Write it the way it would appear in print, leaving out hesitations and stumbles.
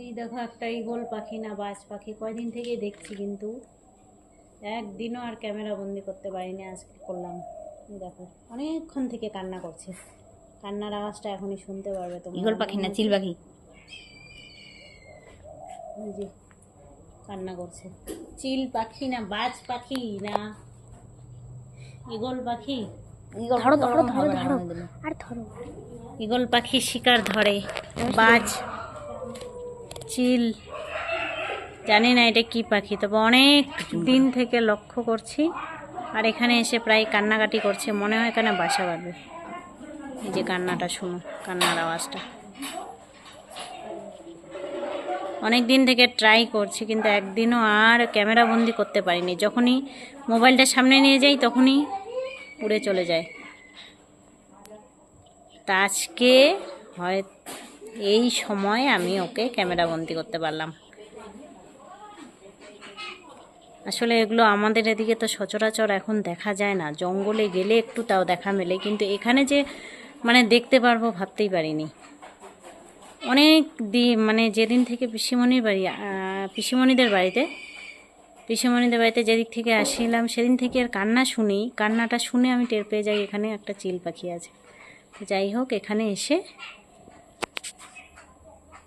এই দেখো একটা ঈগল পাখি না বাজ পাখি কয়দিন থেকে দেখছি, কিন্তু একদিনও আর ক্যামেরা বন্দি করতে পারিনি, আজকে করলাম। এই দেখো অনেকক্ষণ থেকে কান্না করছে, কান্নার আওয়াজটা এখনই শুনতে পারবে তোমরা। ঈগল পাখি না চিল পাখি? ওই যে কান্না করছে। চিল পাখি না বাজ পাখি না ঈগল পাখি? ধরো ধরো ধরো ধরো আর ধরো। ঈগল পাখি শিকার ধরে, বাজ চিল জানি না এটা কি পাখি, তবে অনেক দিন থেকে লক্ষ্য করছি। আর এখানে এসে প্রায় কান্নাকাটি করছে, মনে হয় এখানে বাসা বাঁধবে। এই যে কান্নাটা শুনো, কান্নার আওয়াজটা। অনেক দিন থেকে ট্রাই করছি, কিন্তু একদিনও আর ক্যামেরা বন্দি করতে পারিনি। যখনই মোবাইলটা সামনে নিয়ে যাই তখনই উড়ে চলে যায়। তা আজকে হয় এই সময় আমি ওকে ক্যামেরা বন্দি করতে পারলাম। আসলে এগুলো আমাদের এদিকে তো সচরাচর এখন দেখা যায় না, জঙ্গলে গেলে একটু তাও দেখা মেলে, কিন্তু এখানে যে মানে দেখতে পারবো ভাবতেই পারিনি। অনেক মানে যেদিন থেকে পিসিমণিদের বাড়িতে যেদিক থেকে আসছিলাম সেদিন থেকে আর কান্নাটা শুনে আমি টের পেয়ে যাই এখানে একটা চিল পাখি আছে। যাই হোক, এখানে এসে